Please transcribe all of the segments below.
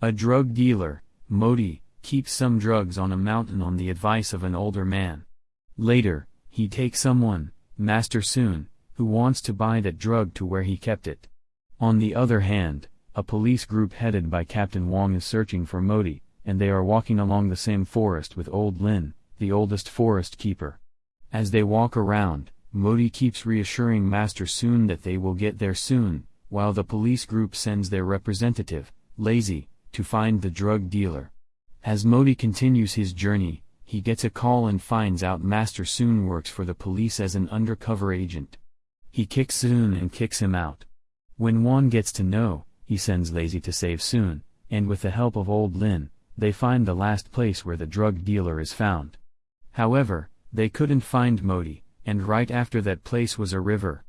A drug dealer, Modi, keeps some drugs on a mountain on the advice of an older man. Later, he takes someone, Master Soon, who wants to buy that drug to where he kept it. On the other hand, a police group headed by Captain Wong is searching for Modi, and they are walking along the same forest with Old Lin, the oldest forest keeper. As they walk around, Modi keeps reassuring Master Soon that they will get there soon, while the police group sends their representative, Lazy, to find the drug dealer. As Modi continues his journey, he gets a call and finds out Master Soon works for the police as an undercover agent. He kicks Soon and kicks him out. When Wong gets to know, he sends Lazy to save Soon, and with the help of Old Lin, they find the last place where the drug dealer is found. However, they couldn't find Modi, and right after that place was a river.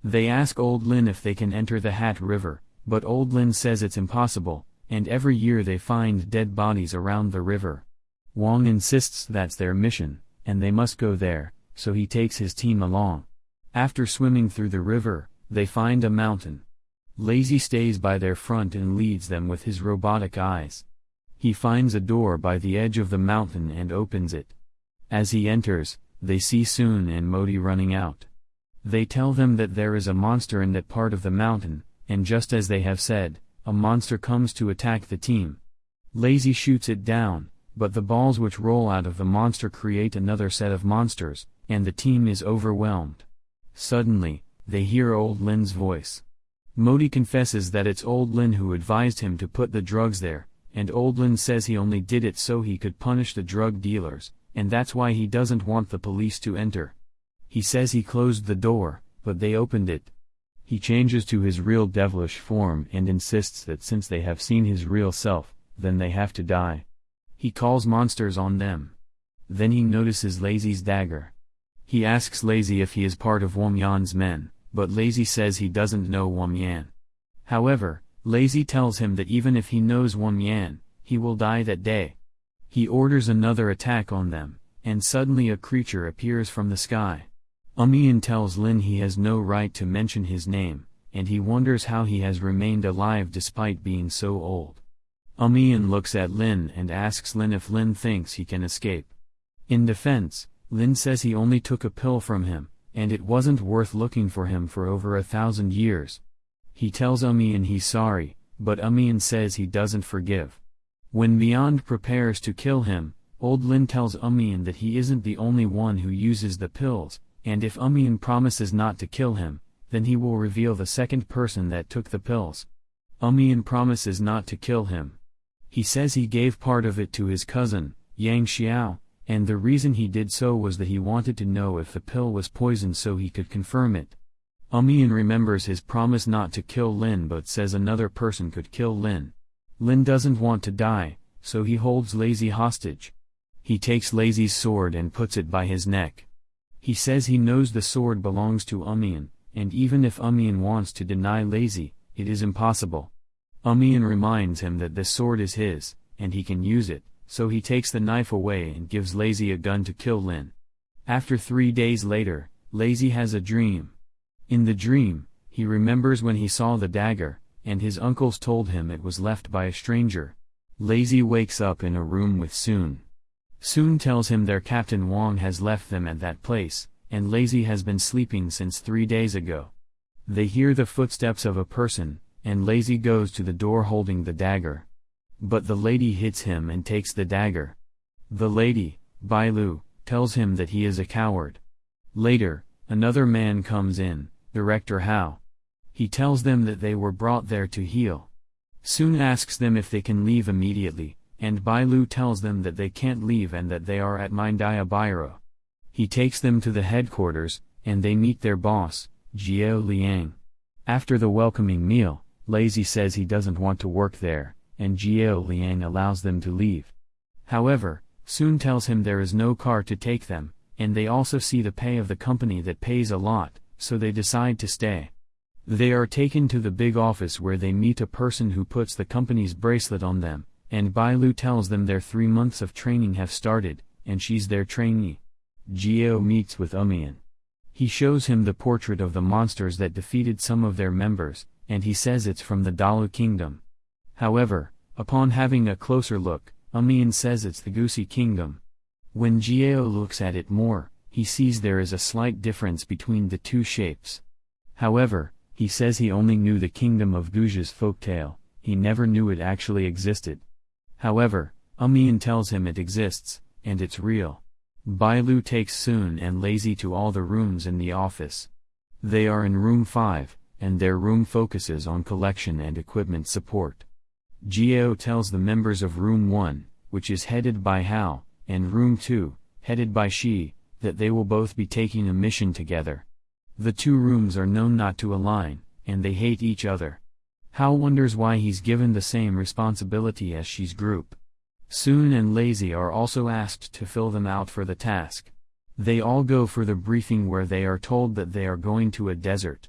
They ask Old Lin if they can enter the Hat River, but Old Lin says it's impossible, and every year they find dead bodies around the river. Wong insists that's their mission, and they must go there, so he takes his team along. After swimming through the river, they find a mountain. Lazy stays by their front and leads them with his robotic eyes. He finds a door by the edge of the mountain and opens it. As he enters, they see Soon and Modi running out. They tell them that there is a monster in that part of the mountain, and just as they have said, a monster comes to attack the team. Lazy shoots it down, but the balls which roll out of the monster create another set of monsters, and the team is overwhelmed. Suddenly, they hear Old Lin's voice. Modi confesses that it's Old Lin who advised him to put the drugs there, and Old Lin says he only did it so he could punish the drug dealers, and that's why he doesn't want the police to enter. He says he closed the door, but they opened it. He changes to his real devilish form and insists that since they have seen his real self, then they have to die. He calls monsters on them. Then he notices Lazy's dagger. He asks Lazy if he is part of Wang Yan's men, but Lazy says he doesn't know Wang Yan. However, Lazy tells him that even if he knows Wang Yan, he will die that day. He orders another attack on them, and suddenly a creature appears from the sky. Yan tells Lin he has no right to mention his name, and he wonders how he has remained alive despite being so old. Yan looks at Lin and asks Lin if Lin thinks he can escape. In defense, Lin says he only took a pill from him, and it wasn't worth looking for him for over 1,000 years. He tells Yan he's sorry, but Yan says he doesn't forgive. When Beyond prepares to kill him, Old Lin tells Yan that he isn't the only one who uses the pills, and if Yan promises not to kill him, then he will reveal the second person that took the pills. Yan promises not to kill him. He says he gave part of it to his cousin, Yang Xiao, and the reason he did so was that he wanted to know if the pill was poison so he could confirm it. Yan remembers his promise not to kill Lin but says another person could kill Lin. Lin doesn't want to die, so he holds Lazy hostage. He takes Lazy's sword and puts it by his neck. He says he knows the sword belongs to Yan, and even if Yan wants to deny Lazy, it is impossible. Yan reminds him that the sword is his, and he can use it, so he takes the knife away and gives Lazy a gun to kill Lin. After 3 days later, Lazy has a dream. In the dream, he remembers when he saw the dagger, and his uncles told him it was left by a stranger. Lazy wakes up in a room with Soon. Soon tells him their Captain Wong has left them at that place, and Lazy has been sleeping since 3 days ago. They hear the footsteps of a person, and Lazy goes to the door holding the dagger. But the lady hits him and takes the dagger. The lady, Bai Lu, tells him that he is a coward. Later, another man comes in, Director Hao. He tells them that they were brought there to heal. Soon asks them if they can leave immediately, and Bai Lu tells them that they can't leave and that they are at Mindaya Biro. He takes them to the headquarters, and they meet their boss, Jiao Liang. After the welcoming meal, Lazy says he doesn't want to work there, and Jiao Liang allows them to leave. However, Soon tells him there is no car to take them, and they also see the pay of the company that pays a lot, so they decide to stay. They are taken to the big office where they meet a person who puts the company's bracelet on them, and Bai Lu tells them their 3 months of training have started, and she's their trainee. Jiao meets with Yan. He shows him the portrait of the monsters that defeated some of their members, and he says it's from the Dalu Kingdom. However, Upon having a closer look, Umian says it's the Goosey Kingdom. When Geo looks at it more, he sees there is a slight difference between the two shapes. However, he says he only knew the kingdom of Guja's folktale, he never knew it actually existed. However, Umian tells him it exists, and it's real. Bailu takes Soon and Lazy to all the rooms in the office. They are in room 5, and their room focuses on collection and equipment support. Geo tells the members of room 1, which is headed by Hao, and room 2, headed by Shi, that they will both be taking a mission together. The two rooms are known not to align, and they hate each other. Hao wonders why he's given the same responsibility as Shi's group. Soon and Lazy are also asked to fill them out for the task. They all go for the briefing where they are told that they are going to a desert.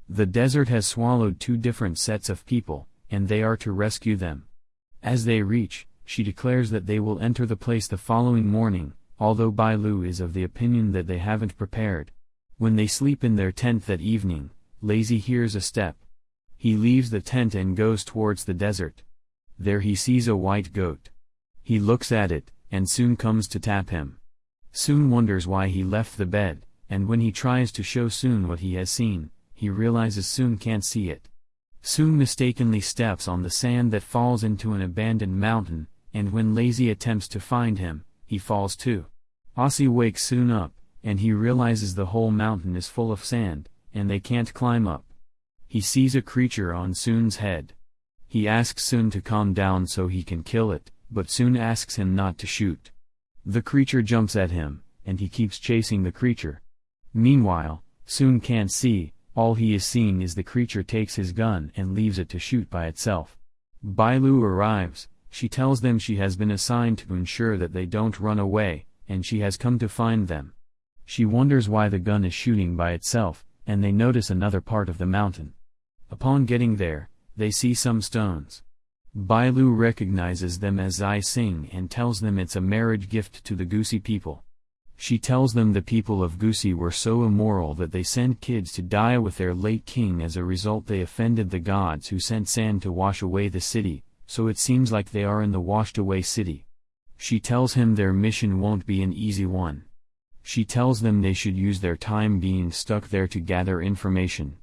The desert has swallowed 2 different sets of people, and they are to rescue them. As they reach, she declares that they will enter the place the following morning, although Bailu is of the opinion that they haven't prepared. When they sleep in their tent that evening, Lazy hears a step. He leaves the tent and goes towards the desert. There he sees a white goat. He looks at it, and Soon comes to tap him. Soon wonders why he left the bed, and when he tries to show Soon what he has seen, he realizes Soon can't see it. Soon mistakenly steps on the sand that falls into an abandoned mountain, and when Lazy attempts to find him, he falls too. Aussie wakes Soon up, and he realizes the whole mountain is full of sand, and they can't climb up. He sees a creature on Soon's head. He asks Soon to calm down so he can kill it, but Soon asks him not to shoot. The creature jumps at him, and he keeps chasing the creature. Meanwhile, Soon can't see, all he is seeing is the creature takes his gun and leaves it to shoot by itself. Bailu arrives, she tells them she has been assigned to ensure that they don't run away, and she has come to find them. She wonders why the gun is shooting by itself, and they notice another part of the mountain. Upon getting there, they see some stones. Bailu recognizes them as Zai Sing and tells them it's a marriage gift to the Goosey people. She tells them the people of Goosey were so immoral that they sent kids to die with their late king. As a result, they offended the gods who sent sand to wash away the city, so it seems like they are in the washed away city. She tells him their mission won't be an easy one. She tells them they should use their time being stuck there to gather information.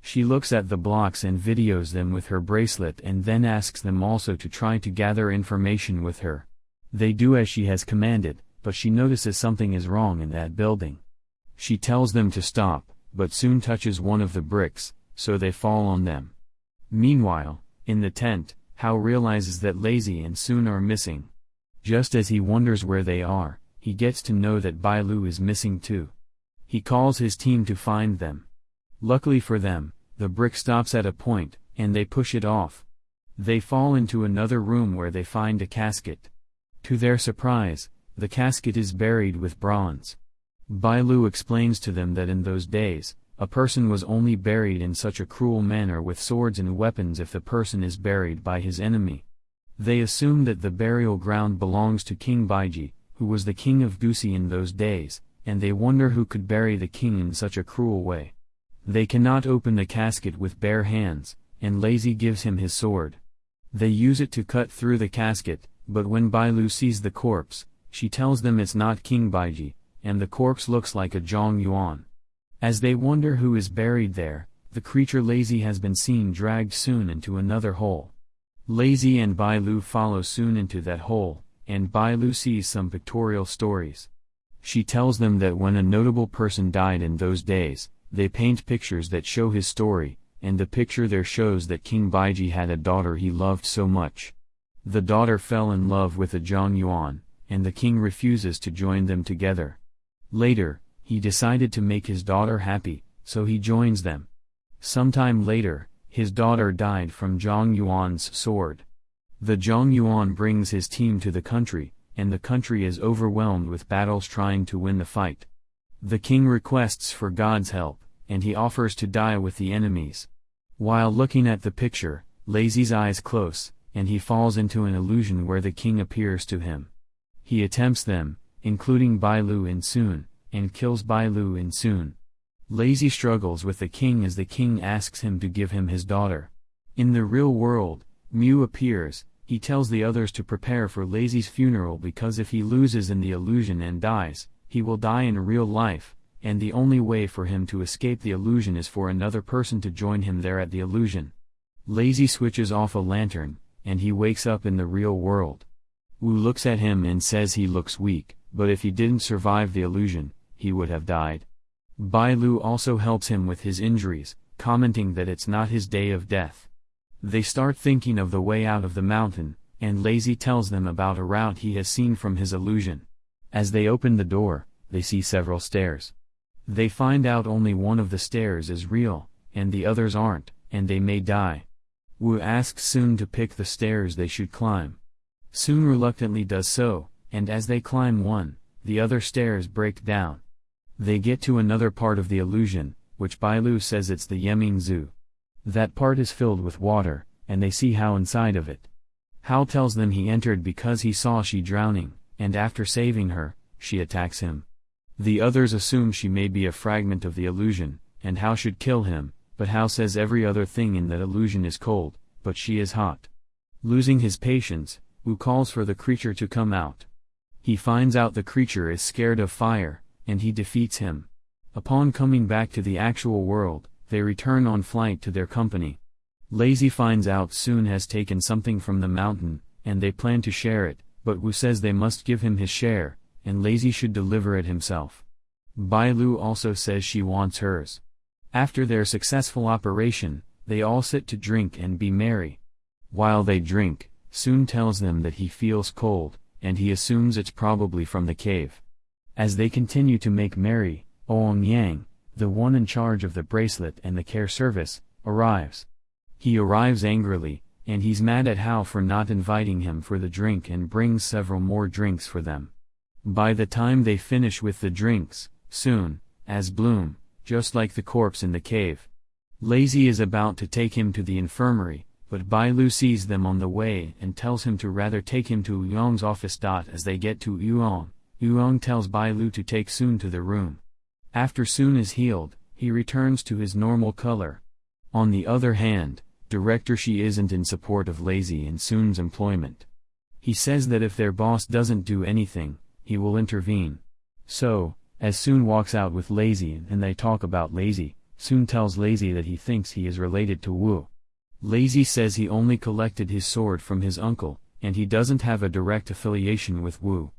She looks at the blocks and videos them with her bracelet and then asks them also to try to gather information with her. They do as she has commanded, but she notices something is wrong in that building. She tells them to stop, but soon touches one of the bricks, so they fall on them. Meanwhile, in the tent, Hao realizes that Lazy and Soon are missing. Just as he wonders where they are, he gets to know that Bailu is missing too. He calls his team to find them. Luckily for them, the brick stops at a point, and they push it off. They fall into another room where they find a casket. To their surprise, the casket is buried with bronze. Bailu explains to them that in those days, a person was only buried in such a cruel manner with swords and weapons if the person is buried by his enemy. They assume that the burial ground belongs to King Baiji, who was the king of Goosey in those days, and they wonder who could bury the king in such a cruel way. They cannot open the casket with bare hands, and Lazy gives him his sword. They use it to cut through the casket, but when Bailu sees the corpse, she tells them it's not King Baiji, and the corpse looks like a Zhang Yuan. As they wonder who is buried there, the creature Lazy has been seen dragged Soon into another hole. Lazy and Bailu follow Soon into that hole, and Bailu sees some pictorial stories. She tells them that when a notable person died in those days, they paint pictures that show his story, and the picture there shows that King Baiji had a daughter he loved so much. The daughter fell in love with a Zhang Yuan, and the king refuses to join them together. Later, he decided to make his daughter happy, so he joins them. Sometime later, his daughter died from Zhang Yuan's sword. The Zhang Yuan brings his team to the country, and the country is overwhelmed with battles trying to win the fight. The king requests for God's help, and he offers to die with the enemies. While looking at the picture, Lazy's eyes close, and he falls into an illusion where the king appears to him. He attempts them, including Bailu and Soon, and kills Bailu and Soon. Lazy struggles with the king as the king asks him to give him his daughter. In the real world, Mew appears, He tells the others to prepare for Lazy's funeral because if he loses in the illusion and dies, he will die in real life, and the only way for him to escape the illusion is for another person to join him there at the illusion. Lazy switches off a lantern, and he wakes up in the real world. Wu looks at him and says he looks weak, but if he didn't survive the illusion, he would have died. Bai Lu also helps him with his injuries, commenting that it's not his day of death. They start thinking of the way out of the mountain, and Lazy tells them about a route he has seen from his illusion. As they open the door, they see several stairs. They find out only one of the stairs is real, and the others aren't, and they may die. Wu asks Sun to pick the stairs they should climb. Sun reluctantly does so, and as they climb one, the other stairs break down. They get to another part of the illusion, which Bai Lu says it's the Yeming Zoo. That part is filled with water, and they see Hao inside of it. Hao tells them he entered because he saw she drowning, and after saving her, she attacks him. The others assume she may be a fragment of the illusion, and Hao should kill him, but Hao says every other thing in that illusion is cold, but she is hot. Losing his patience, Wu calls for the creature to come out. He finds out the creature is scared of fire, and he defeats him. Upon coming back to the actual world, they return on flight to their company. Lazy finds out Sun has taken something from the mountain, and they plan to share it, but Wu says they must give him his share, and Lazy should deliver it himself. Bai Lu also says she wants hers. After their successful operation, they all sit to drink and be merry. While they drink, Sun tells them that he feels cold, and he assumes it's probably from the cave. As they continue to make merry, Oong Yang, the one in charge of the bracelet and the care service, arrives. He arrives angrily, and he's mad at Hao for not inviting him for the drink and brings several more drinks for them. By the time they finish with the drinks, Sun, as Bloom, just like the corpse in the cave. Lazy is about to take him to the infirmary, but Bai Lu sees them on the way and tells him to rather take him to Yuong's office. As they get to Yuong, Yuong tells Bai Lu to take Sun to the room. After Sun is healed, he returns to his normal color. On the other hand, Director Shi isn't in support of Lazy and Sun's employment. He says that if their boss doesn't do anything, he will intervene. So, as Sun walks out with Lazy and they talk about Lazy, Sun tells Lazy that he thinks he is related to Wu. Lazy says he only collected his sword from his uncle, and he doesn't have a direct affiliation with Wu.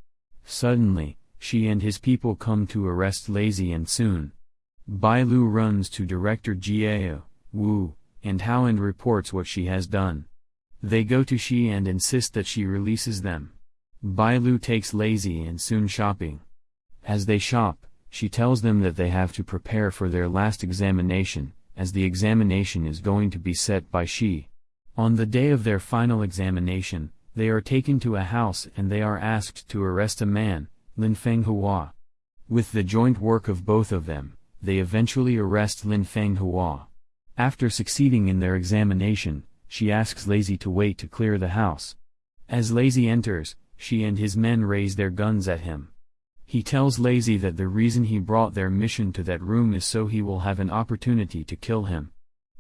Suddenly, Shi and his people come to arrest Lazy and Sun. Bai Lu runs to Director Jiao, Wu, and Hao and reports what she has done. They go to Shi and insist that she releases them. Bai Lu takes Lazy and Sun shopping. As they shop, she tells them that they have to prepare for their last examination, as the examination is going to be set by Shi. On the day of their final examination, they are taken to a house and they are asked to arrest a man, Lin Feng Hua. With the joint work of both of them, they eventually arrest Lin Feng Hua. After succeeding in their examination, she asks Lazy to wait to clear the house. As Lazy enters, Shi and his men raise their guns at him. He tells Lazy that the reason he brought their mission to that room is so he will have an opportunity to kill him.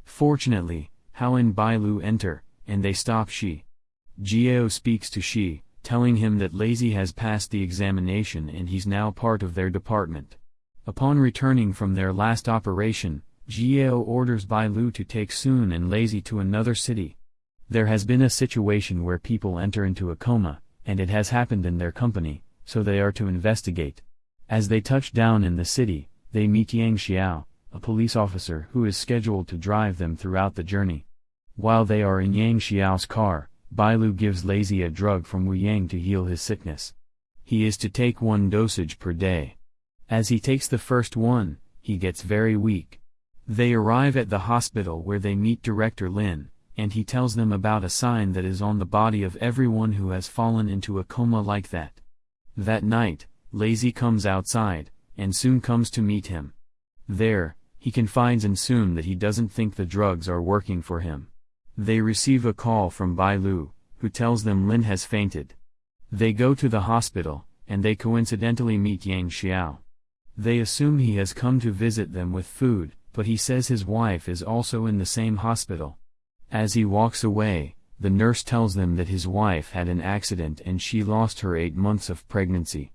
Fortunately, Hao and Bai Lu enter, and they stop Shi. Jiao speaks to Shi, telling him that Lazy has passed the examination and he's now part of their department. Upon returning from their last operation, Jiao orders Bai Lu to take Sun and Lazy to another city. There has been a situation where people enter into a coma, and it has happened in their company, so they are to investigate. As they touch down in the city, they meet Yang Xiao, a police officer who is scheduled to drive them throughout the journey. While they are in Yang Xiao's car, Bai Lu gives Lazy a drug from Wu Yang to heal his sickness. He is to take 1 dosage per day. As he takes the first one, he gets very weak. They arrive at the hospital where they meet Director Lin, and he tells them about a sign that is on the body of everyone who has fallen into a coma like that. That night, Lazy comes outside, and Sun comes to meet him. There, he confides in Sun that he doesn't think the drugs are working for him. They receive a call from Bai Lu, who tells them Lin has fainted. They go to the hospital, and they coincidentally meet Yang Xiao. They assume he has come to visit them with food, but he says his wife is also in the same hospital. As he walks away, The nurse tells them that his wife had an accident and she lost her 8 months of pregnancy.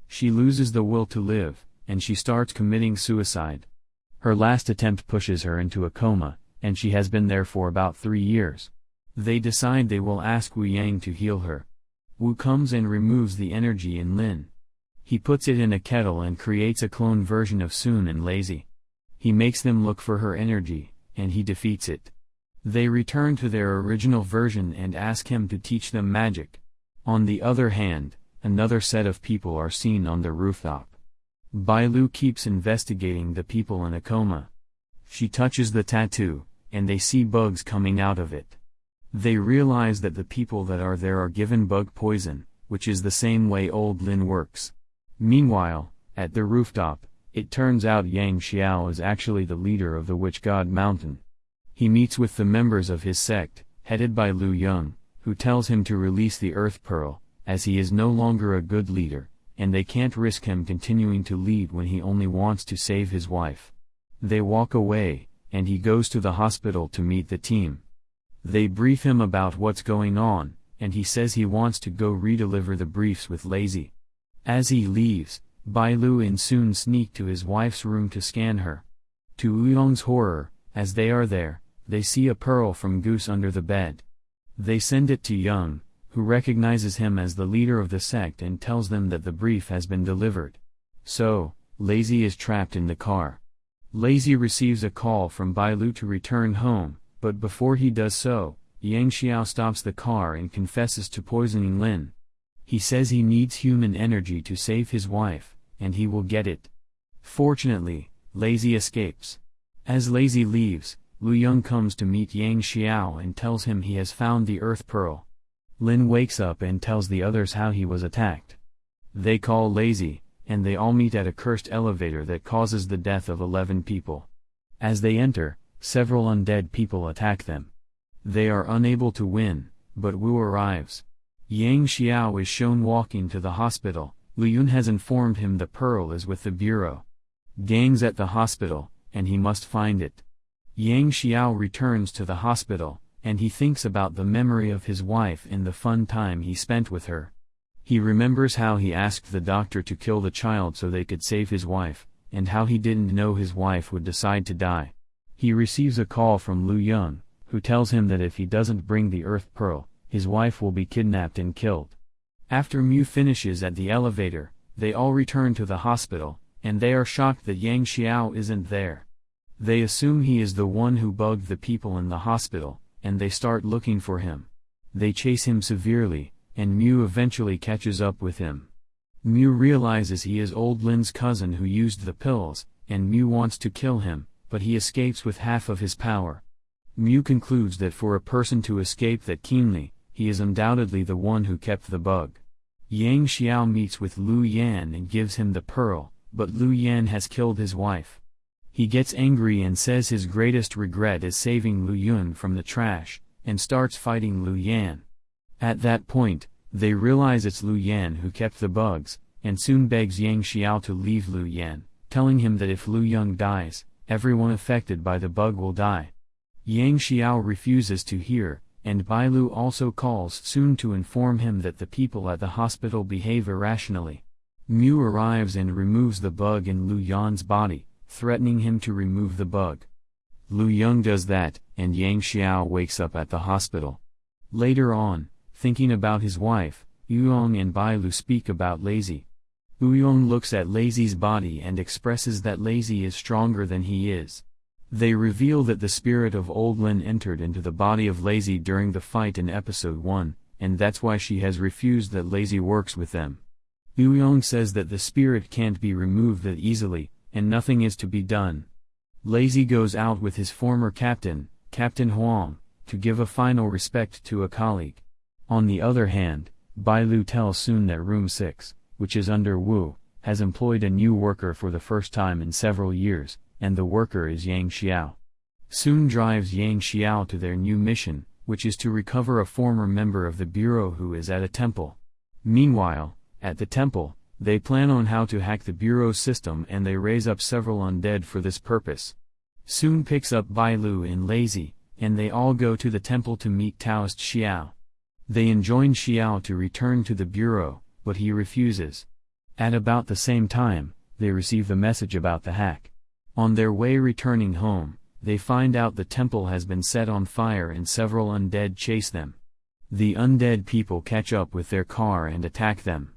She loses the will to live, and she starts committing suicide. Her last attempt pushes her into a coma, and she has been there for about 3 years. They decide they will ask Wu Yang to heal her. Wu comes and removes the energy in Lin. He puts it in a kettle and creates a clone version of Sun and Lazy. He makes them look for her energy, and he defeats it. They return to their original version and ask him to teach them magic. On the other hand, another set of people are seen on the rooftop. Bai Lu keeps investigating the people in a coma. She touches the tattoo, and they see bugs coming out of it. They realize that the people that are there are given bug poison, which is the same way old Lin works. Meanwhile, at the rooftop, it turns out Yang Xiao is actually the leader of the Witch God Mountain. He meets with the members of his sect, headed by Lu Yong, who tells him to release the Earth Pearl, as he is no longer a good leader, and they can't risk him continuing to lead when he only wants to save his wife. They walk away, and he goes to the hospital to meet the team. They brief him about what's going on, and he says he wants to go redeliver the briefs with Lazy. As he leaves, Bai Lu and Sun sneak to his wife's room to scan her. To Ouyong's horror, as they are there, they see a pearl from Goose under the bed. They send it to Young, who recognizes him as the leader of the sect and tells them that the brief has been delivered. So, Lazy is trapped in the car. Lazy receives a call from Bai Lu to return home, but before he does so, Yang Xiao stops the car and confesses to poisoning Lin. He says he needs human energy to save his wife, and he will get it. Fortunately, Lazy escapes. As Lazy leaves, Lu Yong comes to meet Yang Xiao and tells him he has found the Earth Pearl. Lin wakes up and tells the others how he was attacked. They call Lazy, and they all meet at a cursed elevator that causes the death of 11 people. As they enter, several undead people attack them. They are unable to win, but Wu arrives. Yang Xiao is shown walking to the hospital. Lu Yun has informed him the pearl is with the bureau. Gang's at the hospital, and he must find it. Yang Xiao returns to the hospital, and he thinks about the memory of his wife and the fun time he spent with her. He remembers how he asked the doctor to kill the child so they could save his wife, and how he didn't know his wife would decide to die. He receives a call from Lu Yun, who tells him that if he doesn't bring the Earth Pearl, his wife will be kidnapped and killed. After Mu finishes at the elevator, they all return to the hospital, and they are shocked that Yang Xiao isn't there. They assume he is the one who bugged the people in the hospital, and they start looking for him. They chase him severely, and Mu eventually catches up with him. Mu realizes he is old Lin's cousin who used the pills, and Mu wants to kill him, but he escapes with half of his power. Mu concludes that for a person to escape that keenly, he is undoubtedly the one who kept the bug. Yang Xiao meets with Lu Yan and gives him the pearl, but Lu Yan has killed his wife. He gets angry and says his greatest regret is saving Lu Yun from the trash, and starts fighting Lu Yan. At that point, they realize it's Lu Yan who kept the bugs, and soon begs Yang Xiao to leave Lu Yan, telling him that if Lu Yun dies, everyone affected by the bug will die. Yang Xiao refuses to hear, and Bai Lu also calls Sun to inform him that the people at the hospital behave irrationally. Mu arrives and removes the bug in Lu Yan's body, threatening him to remove the bug. Lu Yong does that, and Yang Xiao wakes up at the hospital. Later on, thinking about his wife, Ouyong and Bai Lu speak about Lazy. Ouyong looks at Lazy's body and expresses that Lazy is stronger than he is. They reveal that the spirit of Old Lin entered into the body of Lazy during the fight in episode 1, and that's why she has refused that Lazy works with them. Ouyong says that the spirit can't be removed that easily, and nothing is to be done. Lazy goes out with his former captain, Captain Huang, to give a final respect to a colleague. On the other hand, Bai Lu tells Sun that Room 6, which is under Wu, has employed a new worker for the first time in several years, and the worker is Yang Xiao. Sun drives Yang Xiao to their new mission, which is to recover a former member of the Bureau who is at a temple. Meanwhile, at the temple, they plan on how to hack the Bureau's system and they raise up several undead for this purpose. Sun picks up Bai Lu and Lazy, and they all go to the temple to meet Taoist Xiao. They enjoin Xiao to return to the bureau, but he refuses. At about the same time, they receive the message about the hack. On their way returning home, they find out the temple has been set on fire and several undead chase them. The undead people catch up with their car and attack them.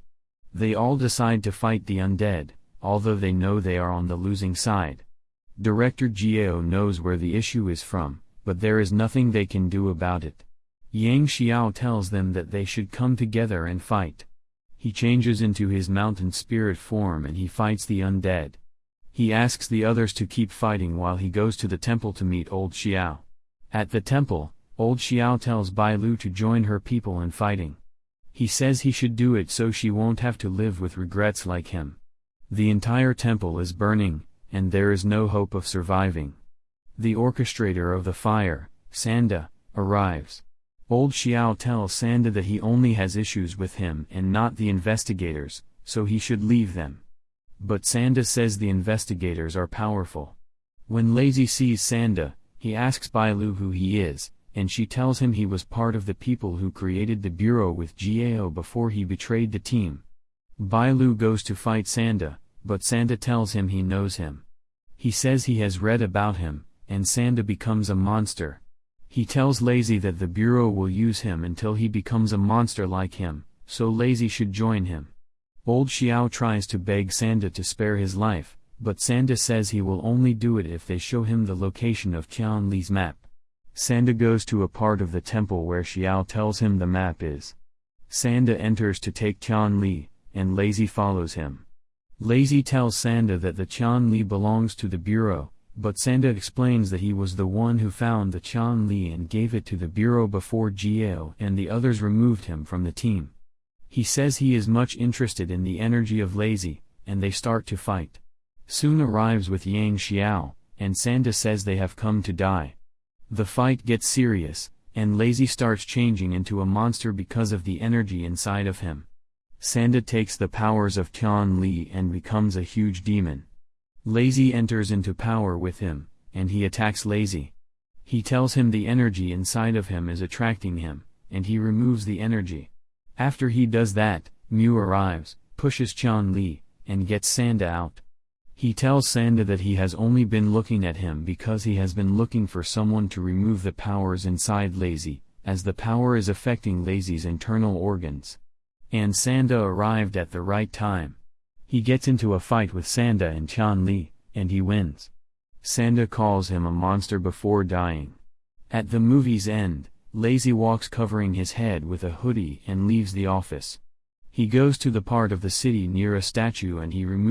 They all decide to fight the undead, although they know they are on the losing side. Director Jiao knows where the issue is from, but there is nothing they can do about it. Yang Xiao tells them that they should come together and fight. He changes into his mountain spirit form and he fights the undead. He asks the others to keep fighting while he goes to the temple to meet old Xiao. At the temple, old Xiao tells Bai Lu to join her people in fighting. He says he should do it so she won't have to live with regrets like him. The entire temple is burning, and there is no hope of surviving. The orchestrator of the fire, Sanda, arrives. Old Xiao tells Sanda that he only has issues with him and not the investigators, so he should leave them. But Sanda says the investigators are powerful. When Lazy sees Sanda, he asks Bai Lu who he is, and she tells him he was part of the people who created the bureau with Jiao before he betrayed the team. Bai Lu goes to fight Sanda, but Sanda tells him he knows him. He says he has read about him, and Sanda becomes a monster. He tells Lazy that the bureau will use him until he becomes a monster like him, so Lazy should join him. Old Xiao tries to beg Sanda to spare his life, but Sanda says he will only do it if they show him the location of Qian Li's map. Sanda goes to a part of the temple where Xiao tells him the map is. Sanda enters to take Qian Li, and Lazy follows him. Lazy tells Sanda that the Qian Li belongs to the bureau, but Sanda explains that he was the one who found the Qian Li and gave it to the bureau before Jiao and the others removed him from the team. He says he is much interested in the energy of Lazy, and they start to fight. Soon arrives with Yang Xiao, and Sanda says they have come to die. The fight gets serious, and Lazy starts changing into a monster because of the energy inside of him. Sanda takes the powers of Qian Li and becomes a huge demon. Lazy enters into power with him, and he attacks Lazy. He tells him the energy inside of him is attracting him, and he removes the energy. After he does that, Mu arrives, pushes Qian Li, and gets Sanda out. He tells Sanda that he has only been looking at him because he has been looking for someone to remove the powers inside Lazy, as the power is affecting Lazy's internal organs. And Sanda arrived at the right time. He gets into a fight with Sanda and Qian Li, and he wins. Sanda calls him a monster before dying. At the movie's end, Lazy walks covering his head with a hoodie and leaves the office. He goes to the part of the city near a statue and he removes